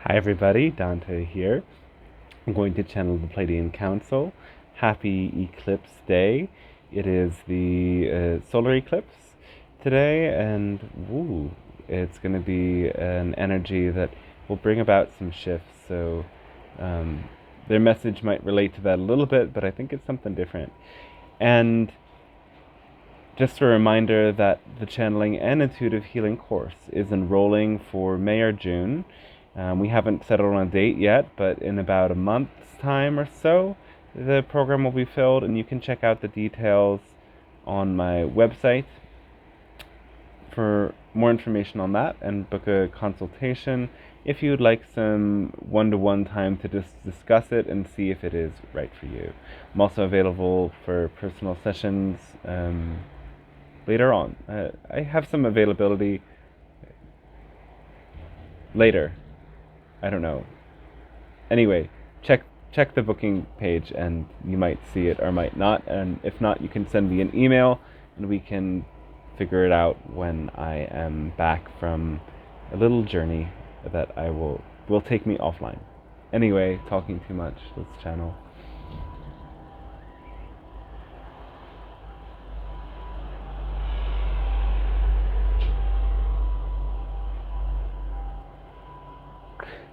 Hi everybody, Dante here. I'm going to channel the Pleiadian Council. Happy Eclipse Day. It is the solar eclipse today, and it's going to be an energy that will bring about some shifts. So their message might relate to that a little bit, but I think it's something different. And just a reminder that the Channeling and Intuitive Healing course is enrolling for May or June. We haven't settled on a date yet, but in about a month's time or so, the program will be filled, and you can check out the details on my website for more information on that and book a consultation if you'd like some one-to-one time to just discuss it and see if it is right for you. I'm also available for personal sessions later on. I have some availability later. I don't know. Anyway, check the booking page and you might see it or might not. And if not, you can send me an email and we can figure it out when I am back from a little journey that will take me offline. Anyway, talking too much. Let's channel.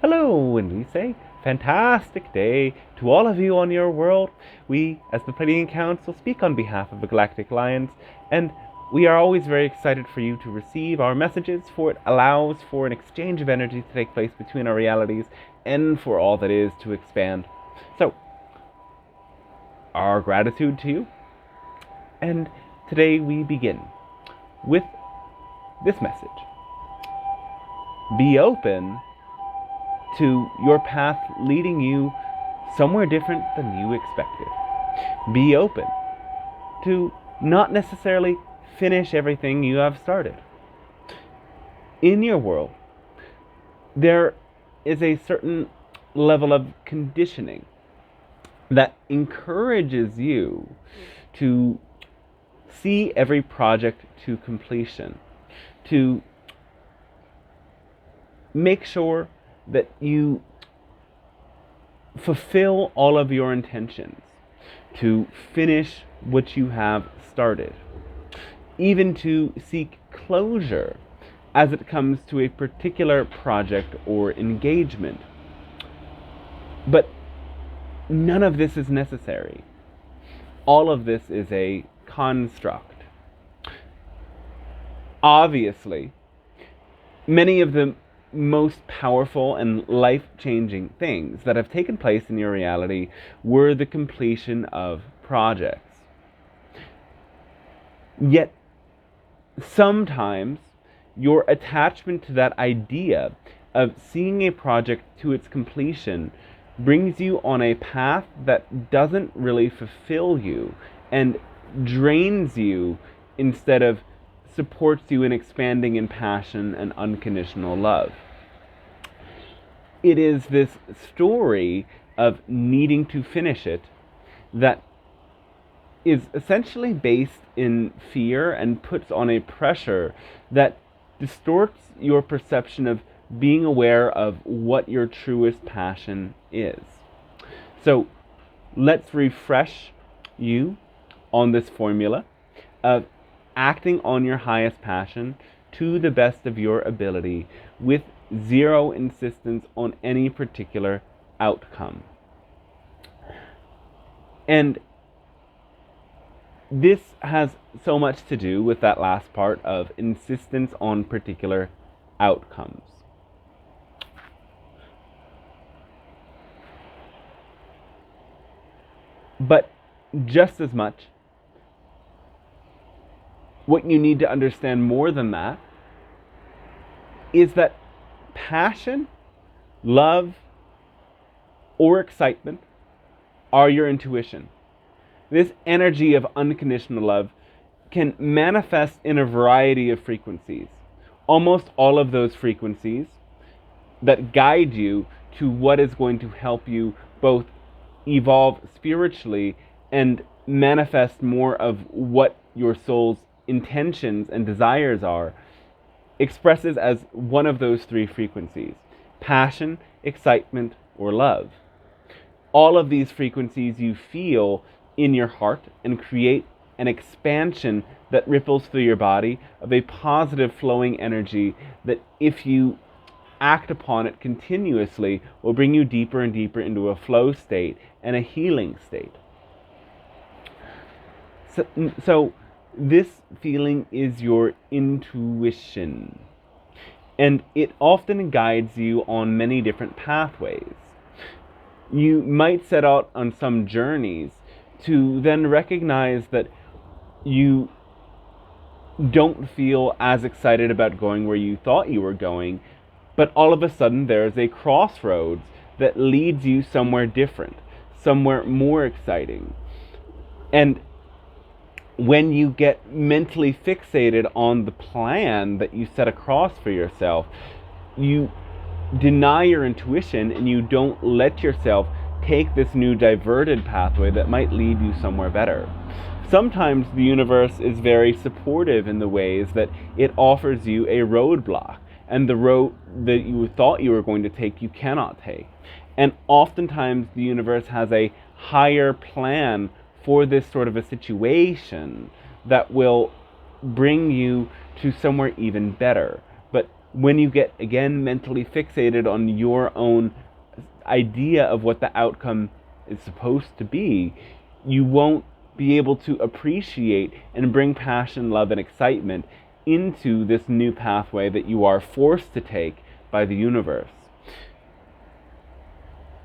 Hello, and we say fantastic day to all of you on your world. We, as the Pleiadian Council, speak on behalf of the Galactic Alliance, and we are always very excited for you to receive our messages, for it allows for an exchange of energy to take place between our realities and for all that is to expand. So, our gratitude to you, and today we begin with this message. Be open to your path leading you somewhere different than you expected. Be open to not necessarily finish everything you have started. In your world, there is a certain level of conditioning that encourages you to see every project to completion, to make sure that you fulfill all of your intentions, to finish what you have started, even to seek closure as it comes to a particular project or engagement. But none of this is necessary. All of this is a construct. Obviously, many of the most powerful and life-changing things that have taken place in your reality were the completion of projects. Yet, sometimes your attachment to that idea of seeing a project to its completion brings you on a path that doesn't really fulfill you and drains you instead of supports you in expanding in passion and unconditional love. It is this story of needing to finish it that is essentially based in fear and puts on a pressure that distorts your perception of being aware of what your truest passion is. So let's refresh you on this formula of acting on your highest passion to the best of your ability with zero insistence on any particular outcome. And this has so much to do with that last part of insistence on particular outcomes. But just as much, what you need to understand more than that is that passion, love, or excitement are your intuition. This energy of unconditional love can manifest in a variety of frequencies. Almost all of those frequencies that guide you to what is going to help you both evolve spiritually and manifest more of what your soul's intentions and desires are, expresses as one of those three frequencies. passion, excitement, or love. All of these frequencies you feel in your heart and create an expansion that ripples through your body of a positive flowing energy that, if you act upon it continuously, will bring you deeper and deeper into a flow state and a healing state. So this feeling is your intuition, and it often guides you on many different pathways. You might set out on some journeys to then recognize that you don't feel as excited about going where you thought you were going, but all of a sudden there's a crossroads that leads you somewhere different, somewhere more exciting. And when you get mentally fixated on the plan that you set across for yourself, you deny your intuition and you don't let yourself take this new diverted pathway that might lead you somewhere better. Sometimes the universe is very supportive in the ways that it offers you a roadblock, and the road that you thought you were going to take, you cannot take. And oftentimes the universe has a higher plan for this sort of a situation that will bring you to somewhere even better. But when you get, again, mentally fixated on your own idea of what the outcome is supposed to be, you won't be able to appreciate and bring passion, love, and excitement into this new pathway that you are forced to take by the universe.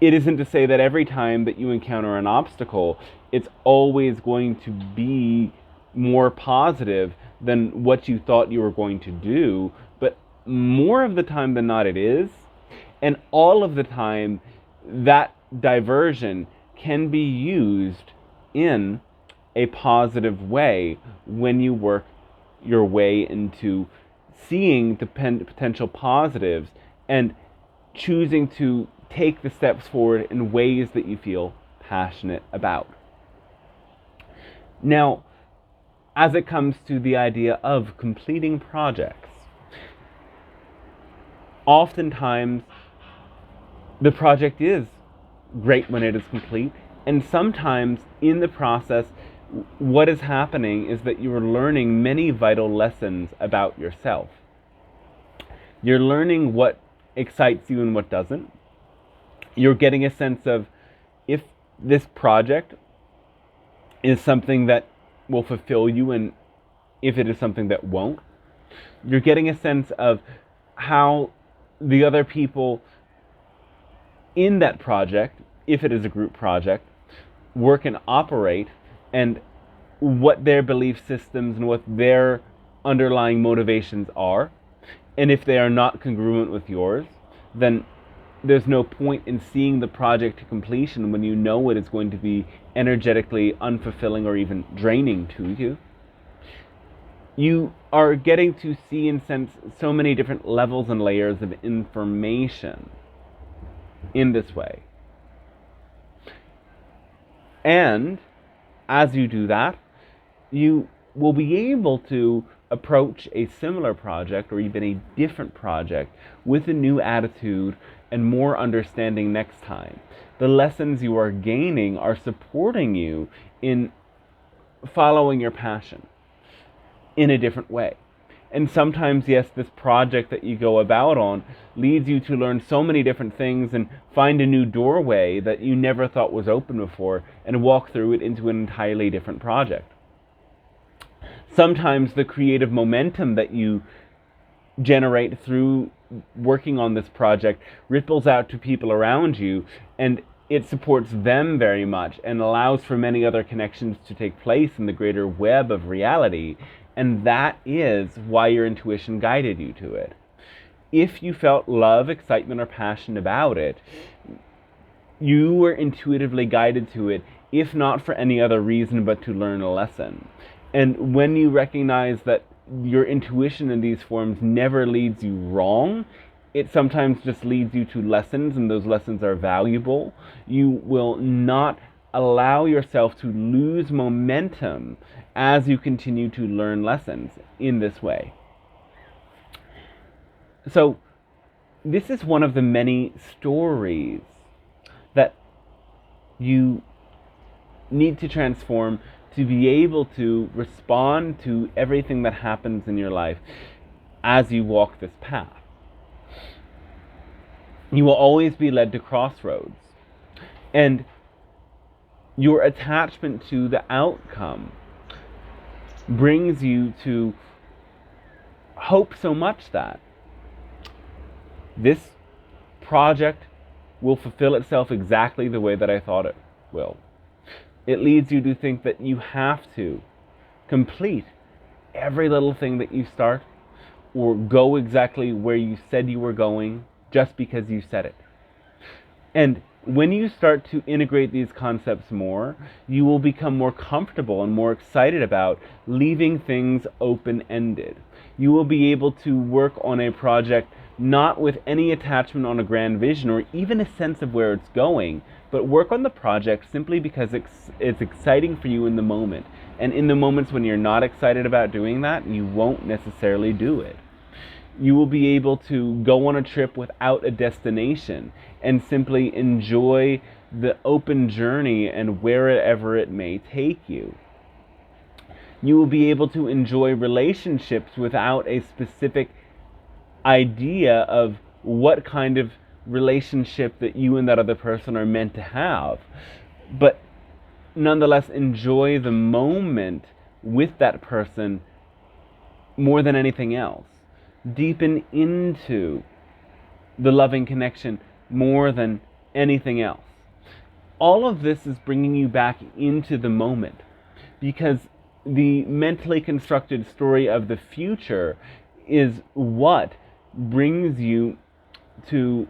It isn't to say that every time that you encounter an obstacle, it's always going to be more positive than what you thought you were going to do, but more of the time than not it is. And all of the time, that diversion can be used in a positive way when you work your way into seeing the potential positives and choosing to take the steps forward in ways that you feel passionate about. Now, as it comes to the idea of completing projects, oftentimes the project is great when it is complete, and sometimes in the process, what is happening is that you are learning many vital lessons about yourself. You're learning what excites you and what doesn't. You're getting a sense of if this project is something that will fulfill you and if it is something that won't. You're getting a sense of how the other people in that project, if it is a group project, work and operate, and what their belief systems and what their underlying motivations are. And if they are not congruent with yours, then there's no point in seeing the project to completion when you know it is going to be energetically unfulfilling or even draining to you. You are getting to see and sense so many different levels and layers of information in this way. And as you do that, you will be able to approach a similar project or even a different project with a new attitude and more understanding next time. The lessons you are gaining are supporting you in following your passion in a different way. And sometimes, yes, this project that you go about on leads you to learn so many different things and find a new doorway that you never thought was open before and walk through it into an entirely different project. Sometimes the creative momentum that you generate through working on this project ripples out to people around you, and it supports them very much and allows for many other connections to take place in the greater web of reality. And that is why your intuition guided you to it. If you felt love, excitement, or passion about it, you were intuitively guided to it, if not for any other reason but to learn a lesson. And when you recognize that your intuition in these forms never leads you wrong, it sometimes just leads you to lessons, and those lessons are valuable. You will not allow yourself to lose momentum as you continue to learn lessons in this way. So this is one of the many stories that you need to transform to be able to respond to everything that happens in your life as you walk this path. You will always be led to crossroads, and your attachment to the outcome brings you to hope so much that this project will fulfill itself exactly the way that I thought it will. It leads you to think that you have to complete every little thing that you start, or go exactly where you said you were going just because you said it. And when you start to integrate these concepts more, you will become more comfortable and more excited about leaving things open-ended. You will be able to work on a project not with any attachment on a grand vision or even a sense of where it's going, but work on the project simply because it's exciting for you in the moment. And in the moments when you're not excited about doing that, you won't necessarily do it. You will be able to go on a trip without a destination and simply enjoy the open journey and wherever it may take you. You will be able to enjoy relationships without a specific idea of what kind of relationship that you and that other person are meant to have, but nonetheless enjoy the moment with that person more than anything else. Deepen into the loving connection more than anything else. All of this is bringing you back into the moment, because the mentally constructed story of the future is what brings you to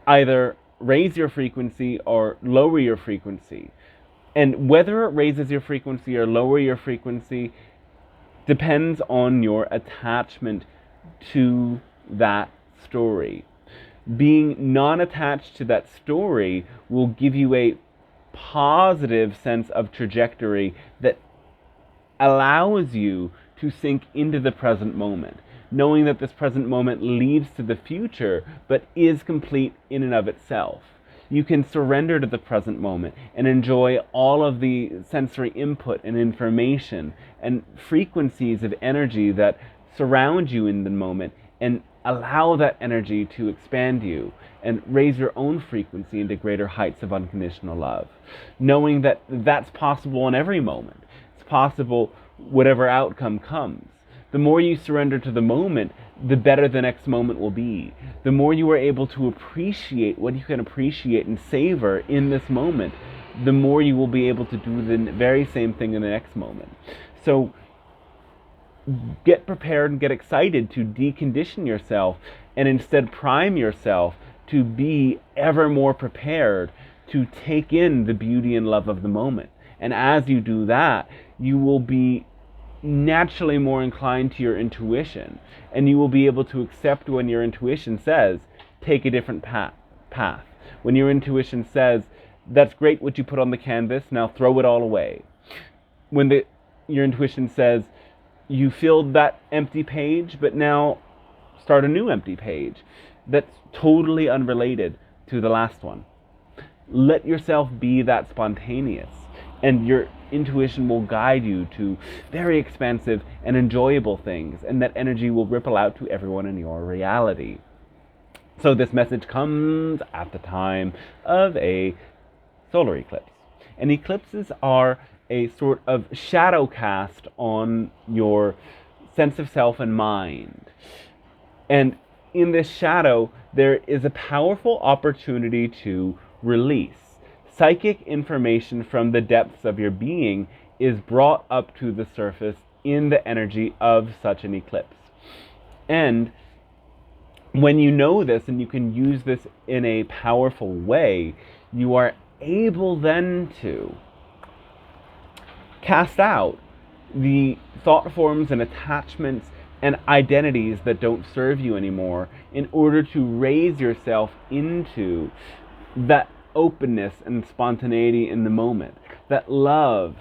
either raise your frequency or lower your frequency. And whether it raises your frequency or lower your frequency depends on your attachment to that story. Being non-attached to that story will give you a positive sense of trajectory that allows you to sink into the present moment, knowing that this present moment leads to the future, but is complete in and of itself. You can surrender to the present moment and enjoy all of the sensory input and information and frequencies of energy that surround you in the moment, and allow that energy to expand you and raise your own frequency into greater heights of unconditional love, knowing that that's possible in every moment. It's possible whatever outcome comes. The more you surrender to the moment, the better the next moment will be. The more you are able to appreciate what you can appreciate and savor in this moment, the more you will be able to do the very same thing in the next moment. So get prepared and get excited to decondition yourself, and instead prime yourself to be ever more prepared to take in the beauty and love of the moment. And as you do that, you will be naturally more inclined to your intuition, and you will be able to accept when your intuition says, take a different path. When your intuition says, that's great what you put on the canvas, now throw it all away. When your intuition says, you filled that empty page, but now start a new empty page that's totally unrelated to the last one. Let yourself be that spontaneous, and your intuition will guide you to very expansive and enjoyable things, and that energy will ripple out to everyone in your reality. So this message comes at the time of a solar eclipse. And eclipses are a sort of shadow cast on your sense of self and mind. And in this shadow, there is a powerful opportunity to release. Psychic information from the depths of your being is brought up to the surface in the energy of such an eclipse. And when you know this and you can use this in a powerful way, you are able then to cast out the thought forms and attachments and identities that don't serve you anymore, in order to raise yourself into that openness and spontaneity in the moment, that love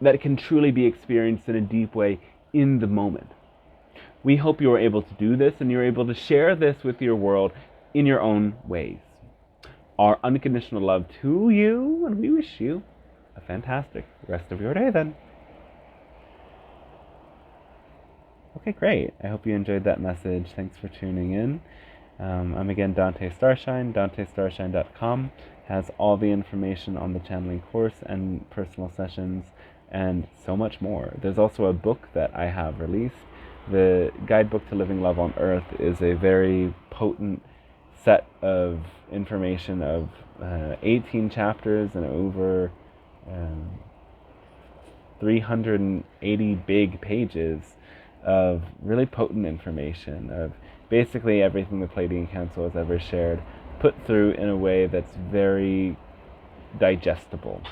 that can truly be experienced in a deep way in the moment. We hope you are able to do this and you're able to share this with your world in your own ways. Our unconditional love to you, and we wish you a fantastic rest of your day then. Okay, great. I hope you enjoyed that message. Thanks for tuning in. I'm again Dante Starshine. DanteStarshine.com has all the information on the channeling course and personal sessions and so much more. There's also a book that I have released. The Guidebook to Living Love on Earth is a very potent set of information of 18 chapters and over 380 big pages of really potent information of basically everything the Pleiadian Council has ever shared, put through in a way that's very digestible.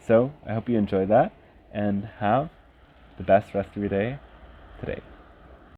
So I hope you enjoy that and have the best rest of your day today.